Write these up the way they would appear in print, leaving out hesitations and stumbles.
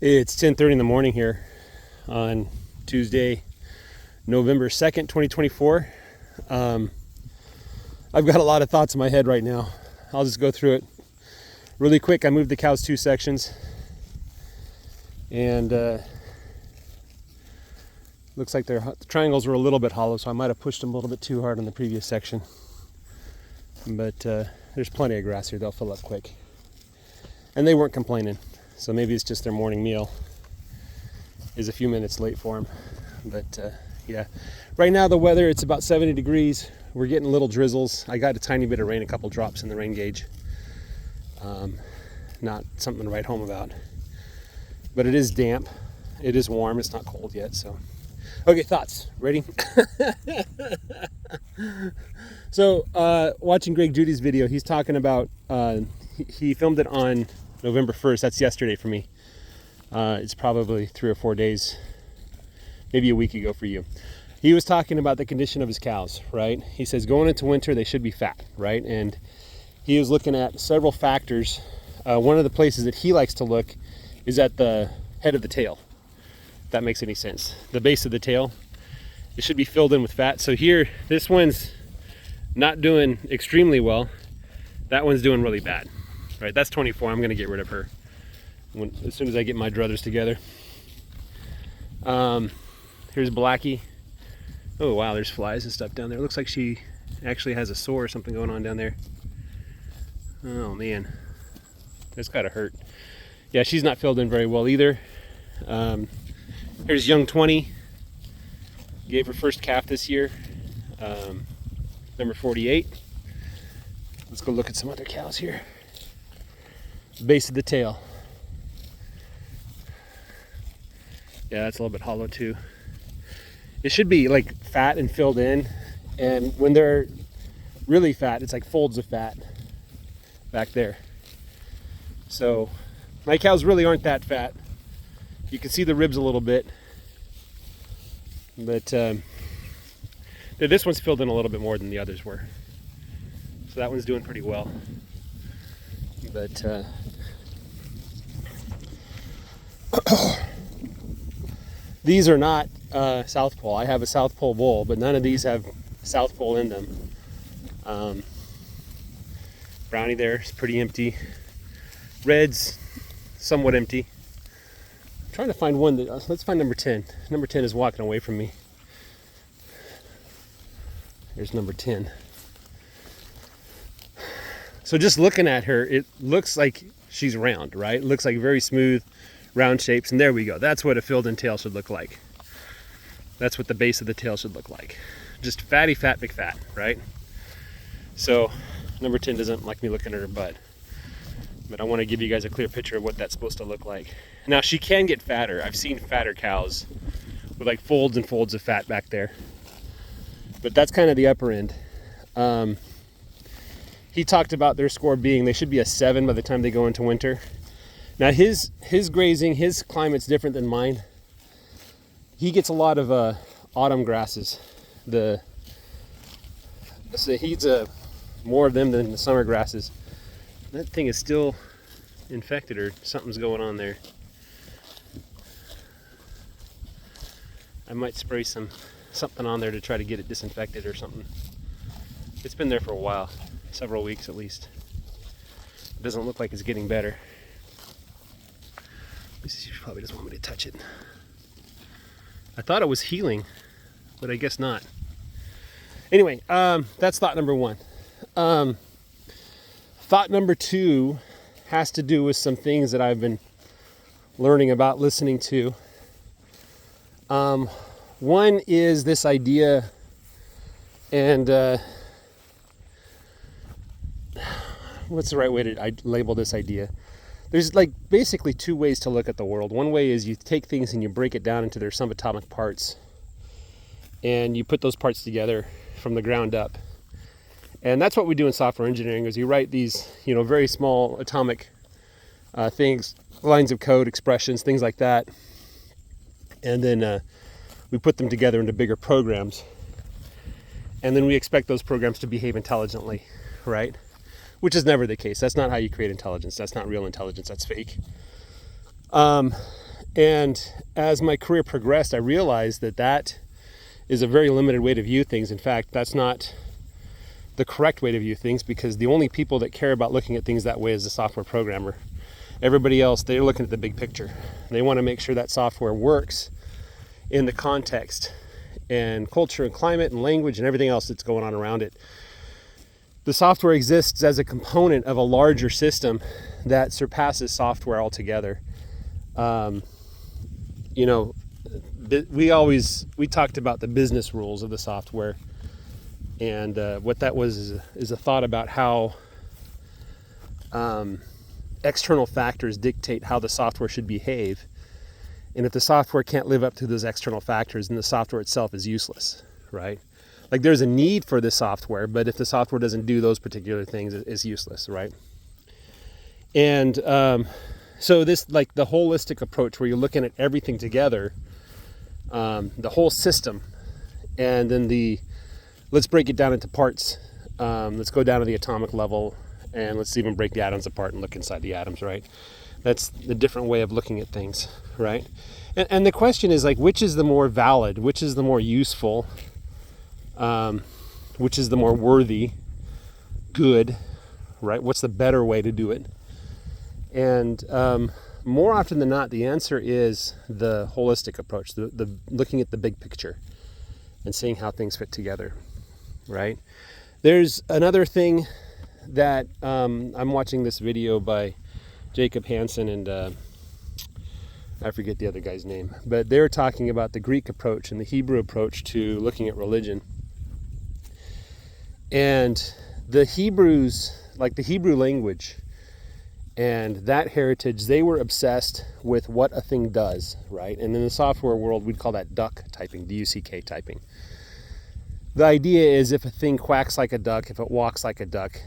It's 10:30 in the morning here on Tuesday, November 2nd, 2024. I've got a lot of thoughts in my head right now. I'll just go through it really quick. I moved the cows 2 sections, and looks like the triangles were a little bit hollow, so I might have pushed them a little bit too hard on the previous section. But there's plenty of grass here. They'll fill up quick. And they weren't complaining, so maybe it's just their morning meal is a few minutes late for them. But yeah, right now the weather, it's about 70 degrees. We're getting little drizzles. I got a tiny bit of rain, a couple drops in the rain gauge. Not something to write home about. But it is damp. It is warm. It's not cold yet, so. Okay, thoughts. Ready? So, watching Greg Judy's video, he's talking about, he filmed it on November 1st. That's yesterday for me. It's probably 3 or 4 days, maybe a week ago for you. He was talking about the condition of his cows, right? He says going into winter, they should be fat, right? And he was looking at several factors. One of the places that he likes to look is at the head of the tail. If that makes any sense. The base of the tail, it should be filled in with fat. So here, this one's not doing extremely well. That one's doing really bad, right? That's 24. I'm gonna get rid of her as soon as I get my druthers together. Here's Blackie. Oh wow, there's flies and stuff down there. It looks like she actually has a sore or something going on down there. Oh man, that's gotta hurt. Yeah, she's not filled in very well either. Here's Young 20. Gave her first calf this year. Number 48. Let's go look at some other cows here. Base of the tail. Yeah, that's a little bit hollow too. It should be like fat and filled in, and when they're really fat, it's like folds of fat back there. So my cows really aren't that fat. You can see the ribs a little bit, but this one's filled in a little bit more than the others were. So that one's doing pretty well. But these are not South Pole. I have a South Pole bull, but none of these have South Pole in them. Brownie there is pretty empty. Red's somewhat empty. I'm trying to find one that, let's find number 10. Number 10 is walking away from me. Here's number 10. So just looking at her, it looks like she's round, right? It looks like very smooth, round shapes, and there we go. That's what a filled in tail should look like. That's what the base of the tail should look like. Just fatty, fat, McFat, right? So number 10 doesn't like me looking at her butt, but I want to give you guys a clear picture of what that's supposed to look like. Now she can get fatter. I've seen fatter cows with like folds and folds of fat back there, but that's kind of the upper end. He talked about their score being, they should be a 7 by the time they go into winter. Now his grazing, his climate's different than mine. He gets a lot of autumn grasses. He eats more of them than the summer grasses. That thing is still infected, or something's going on there. I might spray something on there to try to get it disinfected or something. It's been there for a while, several weeks at least. It doesn't look like it's getting better. She probably doesn't want me to touch it. I thought it was healing, but I guess not. Anyway, that's thought number 1. Thought number 2 has to do with some things that I've been learning about, listening to. One is this idea, and what's the right way to label this idea? There's like basically 2 ways to look at the world. One way is you take things and you break it down into their subatomic parts, and you put those parts together from the ground up. And that's what we do in software engineering, is you write these, very small atomic things, lines of code, expressions, things like that. And then we put them together into bigger programs. And then we expect those programs to behave intelligently, right? which is never the case. That's not how you create intelligence. That's not real intelligence. That's fake. And as my career progressed, I realized that is a very limited way to view things. In fact, that's not the correct way to view things, because the only people that care about looking at things that way is the software programmer. Everybody else, they're looking at the big picture. They want to make sure that software works in the context and culture and climate and language and everything else that's going on around it. The software exists as a component of a larger system that surpasses software altogether. We talked about the business rules of the software, and what that was is a thought about how external factors dictate how the software should behave. And if the software can't live up to those external factors, then the software itself is useless, right? Like, there's a need for the software, but if the software doesn't do those particular things, it's useless, right? And so this, like, the holistic approach where you're looking at everything together, the whole system, and then let's break it down into parts. Let's go down to the atomic level, and let's even break the atoms apart and look inside the atoms, right? That's the different way of looking at things, right? And the question is, like, which is the more valid, which is the more useful, which is the more worthy, good, right? What's the better way to do it? And more often than not, the answer is the holistic approach, the looking at the big picture and seeing how things fit together, right? There's another thing that I'm watching this video by Jacob Hansen and I forget the other guy's name, but they're talking about the Greek approach and the Hebrew approach to looking at religion. And the Hebrews, like the Hebrew language and that heritage, they were obsessed with what a thing does, right? And in the software world, we'd call that duck typing, D-U-C-K typing. The idea is if a thing quacks like a duck, if it walks like a duck,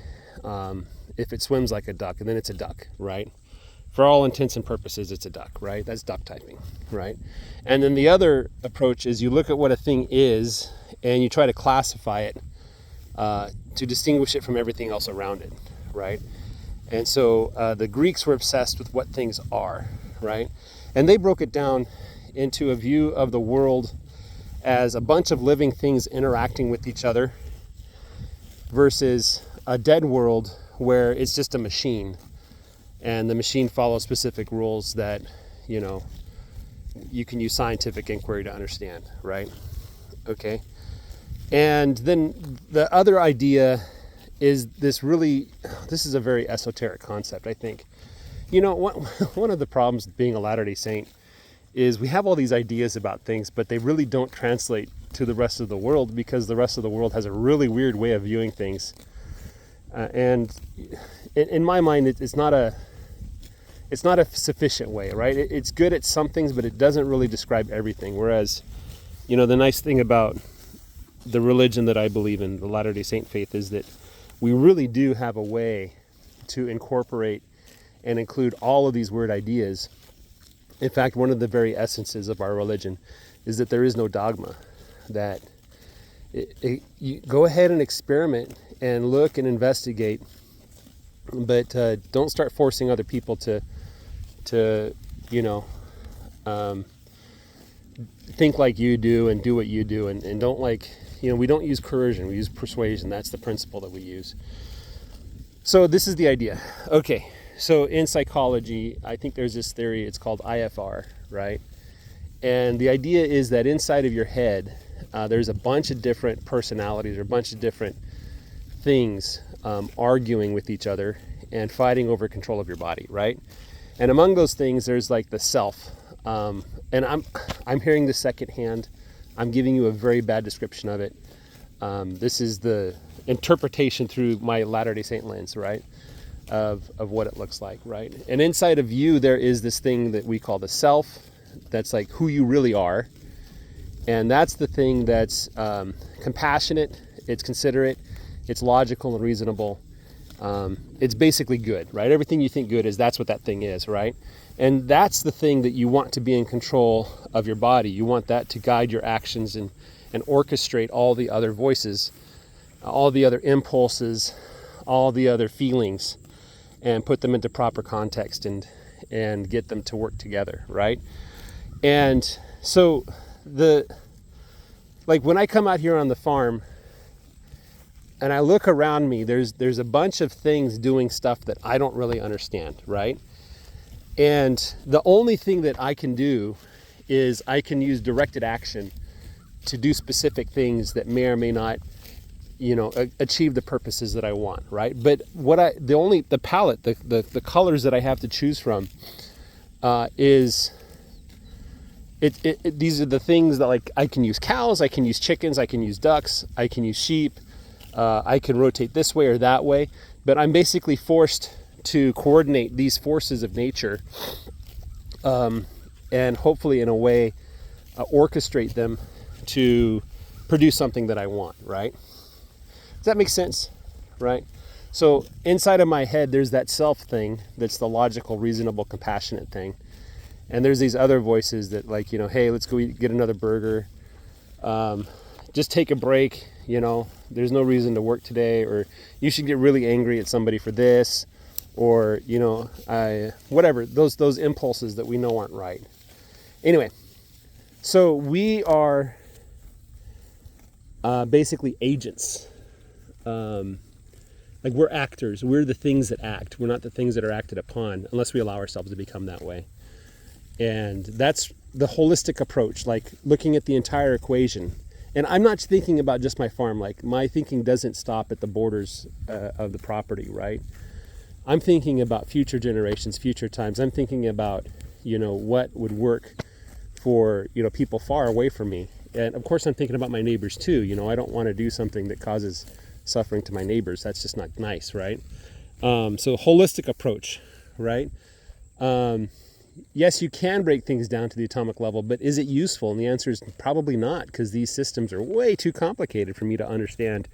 if it swims like a duck, and then it's a duck, right? For all intents and purposes, it's a duck, right? That's duck typing, right? And then the other approach is you look at what a thing is and you try to classify it to distinguish it from everything else around it, right? And so the Greeks were obsessed with what things are, right? And they broke it down into a view of the world as a bunch of living things interacting with each other versus a dead world where it's just a machine, and the machine follows specific rules that, you know, you can use scientific inquiry to understand, right? Okay. And then the other idea is this is a very esoteric concept, I think. You know, one of the problems being a Latter-day Saint is we have all these ideas about things, but they really don't translate to the rest of the world, because the rest of the world has a really weird way of viewing things. And in my mind, it's not a sufficient way, right? It's good at some things, but it doesn't really describe everything. Whereas, you know, the nice thing about the religion that I believe in, the Latter-day Saint faith, is that we really do have a way to incorporate and include all of these weird ideas. In fact, one of the very essences of our religion is that there is no dogma, that you go ahead and experiment and look and investigate, but don't start forcing other people to think like you do and do what you do, and don't, like, you know, we don't use coercion, we use persuasion. That's the principle that we use. So this is the idea. Okay, so in psychology, I think there's this theory, it's called IFR, right? And the idea is that inside of your head, there's a bunch of different personalities or a bunch of different things arguing with each other and fighting over control of your body, right? And among those things, there's like the self. And I'm hearing this secondhand. I'm giving you a very bad description of it. This is the interpretation through my Latter-day Saint lens, right? Of what it looks like, right? And inside of you, there is this thing that we call the self. That's like who you really are. And that's the thing that's compassionate, it's considerate, it's logical and reasonable. It's basically good, right? Everything you think good is, that's what that thing is, right? And that's the thing that you want to be in control of your body. You want that to guide your actions and orchestrate all the other voices, all the other impulses, all the other feelings and put them into proper context and get them to work together, right? And so when I come out here on the farm and I look around me, there's a bunch of things doing stuff that I don't really understand, right? And the only thing that I can do is I can use directed action to do specific things that may or may not, achieve the purposes that I want, right? But the palette, the colors that I have to choose from is these are the things that, like, I can use cows, I can use chickens, I can use ducks, I can use sheep, I can rotate this way or that way, but I'm basically forced to coordinate these forces of nature and hopefully in a way orchestrate them to produce something that I want, right? Does that make sense, right? So inside of my head, there's that self thing that's the logical, reasonable, compassionate thing. And there's these other voices that, like, hey, let's go get another burger. Just take a break, there's no reason to work today, or you should get really angry at somebody for this, or, whatever, those impulses that we know aren't right. Anyway, so we are basically agents. Like, we're actors. We're the things that act. We're not the things that are acted upon, unless we allow ourselves to become that way. And that's the holistic approach, like looking at the entire equation. And I'm not thinking about just my farm. Like, my thinking doesn't stop at the borders of the property, right? I'm thinking about future generations, future times. I'm thinking about, what would work for, people far away from me. And of course, I'm thinking about my neighbors too. I don't want to do something that causes suffering to my neighbors. That's just not nice, right? So holistic approach, right? Yes, you can break things down to the atomic level, but is it useful? And the answer is probably not, because these systems are way too complicated for me to understand,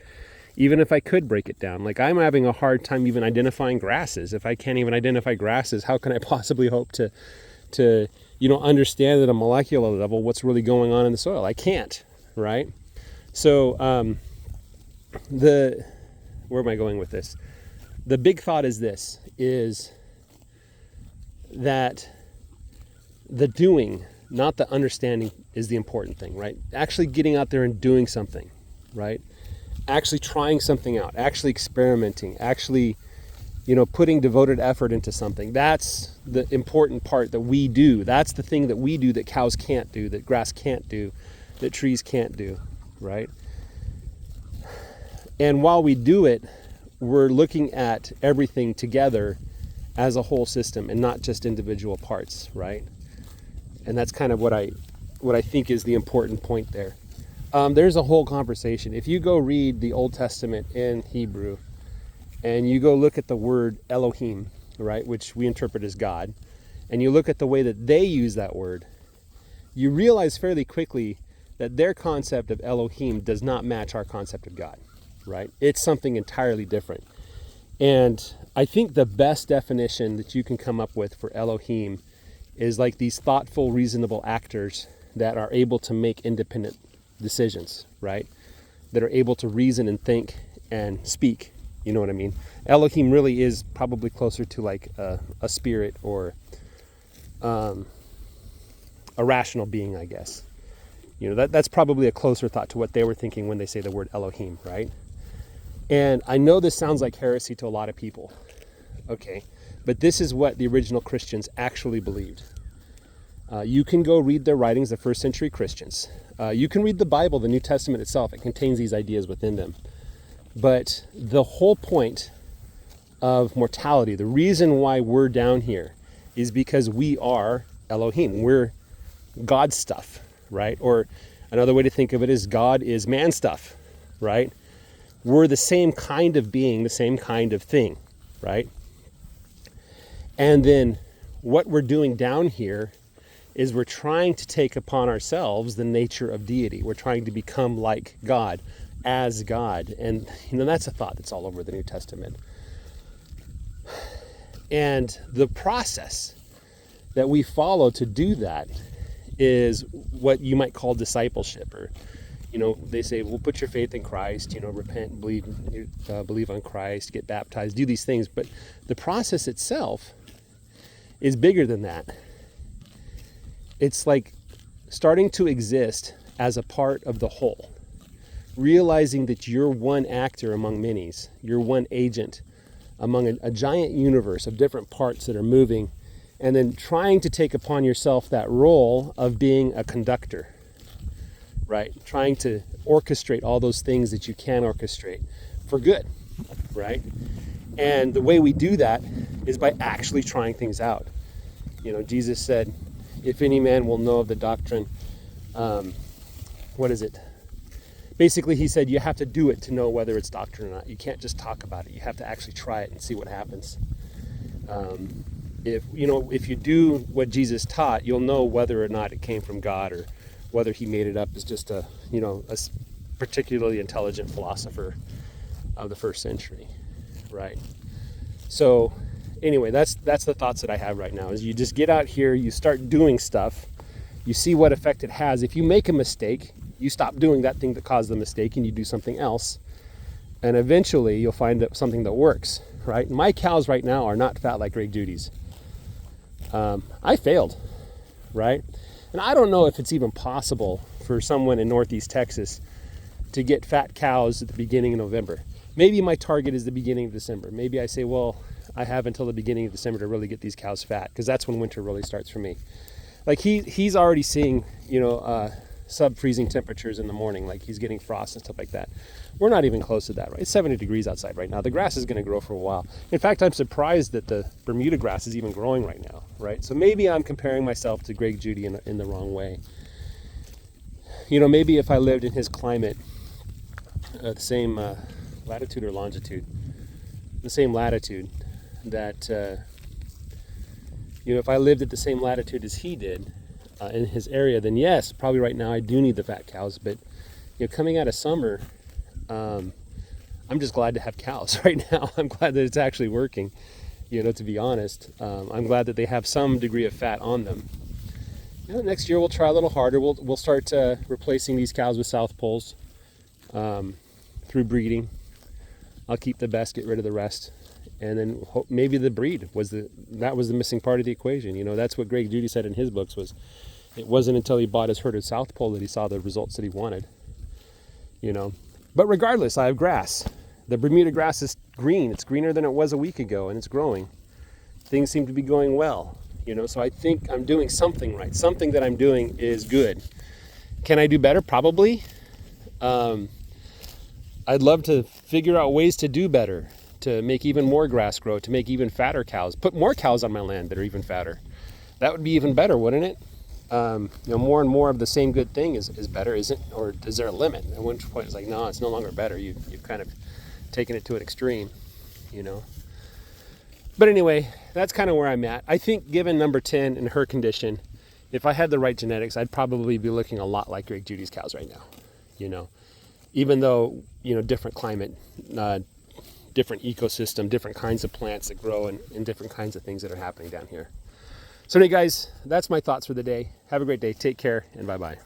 even if I could break it down. Like, I'm having a hard time even identifying grasses. If I can't even identify grasses, how can I possibly hope to understand at a molecular level what's really going on in the soil? I can't, right? So where am I going with this? The big thought is this, is that the doing, not the understanding, is the important thing, right? Actually getting out there and doing something, right? Actually trying something out, actually experimenting, actually, putting devoted effort into something. That's the important part that we do. That's the thing that we do that cows can't do, that grass can't do, that trees can't do, right? And while we do it, we're looking at everything together as a whole system and not just individual parts, right? And that's kind of what I think is the important point there. There's a whole conversation. If you go read the Old Testament in Hebrew and you go look at the word Elohim, right, which we interpret as God, and you look at the way that they use that word, you realize fairly quickly that their concept of Elohim does not match our concept of God, right? It's something entirely different. And I think the best definition that you can come up with for Elohim is like these thoughtful, reasonable actors that are able to make independent decisions, right? That are able to reason and think and speak. You know what I mean? Elohim really is probably closer to like a spirit or a rational being, I guess. That's probably a closer thought to what they were thinking when they say the word Elohim, right? And I know this sounds like heresy to a lot of people, okay? But this is what the original Christians actually believed. You can go read their writings, the first century Christians. You can read the Bible, the New Testament itself. It contains these ideas within them. But the whole point of mortality, the reason why we're down here, is because we are Elohim. We're God stuff, right? Or another way to think of it is God is man stuff, right? We're the same kind of being, the same kind of thing, right? And then what we're doing down here is we're trying to take upon ourselves the nature of deity. We're trying to become like God, as God. And that's a thought that's all over the New Testament. And the process that we follow to do that is what you might call discipleship, or they say, well, put your faith in Christ, repent, believe on Christ, get baptized, do these things. But the process itself is bigger than that. It's like starting to exist as a part of the whole, realizing that you're one actor among many's, you're one agent among a giant universe of different parts that are moving, and then trying to take upon yourself that role of being a conductor, right? Trying to orchestrate all those things that you can orchestrate for good, right? And the way we do that is by actually trying things out. Jesus said, if any man will know of the doctrine, what is it? Basically, he said you have to do it to know whether it's doctrine or not. You can't just talk about it. You have to actually try it and see what happens. If you do what Jesus taught, you'll know whether or not it came from God or whether he made it up as just a particularly intelligent philosopher of the first century, right? So anyway, that's the thoughts that I have right now, is you just get out here, you start doing stuff, you see what effect it has. If you make a mistake, you stop doing that thing that caused the mistake and you do something else. And eventually you'll find something that works, right? My cows right now are not fat like Greg Judy's. I failed, right? And I don't know if it's even possible for someone in Northeast Texas to get fat cows at the beginning of November. Maybe my target is the beginning of December. Maybe I say, well, I have until the beginning of December to really get these cows fat, because that's when winter really starts for me. Like he's already seeing, sub-freezing temperatures in the morning, like he's getting frost and stuff like that. We're not even close to that, right? It's 70 degrees outside right now. The grass is going to grow for a while. In fact, I'm surprised that the Bermuda grass is even growing right now, right? So maybe I'm comparing myself to Greg Judy in the wrong way. Maybe if I lived in his climate, the same latitude or longitude, the same latitude, that, if I lived at the same latitude as he did, in his area, then yes, probably right now I do need the fat cows. But coming out of summer, I'm just glad to have cows right now. I'm glad that it's actually working, to be honest. I'm glad that they have some degree of fat on them. Next year we'll try a little harder. We'll start replacing these cows with South Poles through breeding. I'll keep the best, get rid of the rest. And then maybe the breed was the missing part of the equation. That's what Greg Judy said in his books, was it wasn't until he bought his herd of South Pole that he saw the results that he wanted. But regardless, I have grass. The Bermuda grass is green. It's greener than it was a week ago, and it's growing. Things seem to be going well. So I think I'm doing something right. Something that I'm doing is good. Can I do better? Probably. I'd love to figure out ways to do better, to make even more grass grow, to make even fatter cows, put more cows on my land that are even fatter. That would be even better, wouldn't it? More and more of the same good thing is better, isn't? Or is there a limit? At one point it's like, no, it's no longer better. You've kind of taken it to an extreme, But anyway, that's kind of where I'm at. I think given number 10 in her condition, if I had the right genetics, I'd probably be looking a lot like Greg Judy's cows right now, Even though, different climate, different ecosystem, different kinds of plants that grow, and different kinds of things that are happening down here. So anyway, guys, that's my thoughts for the day. Have a great day. Take care, and bye-bye.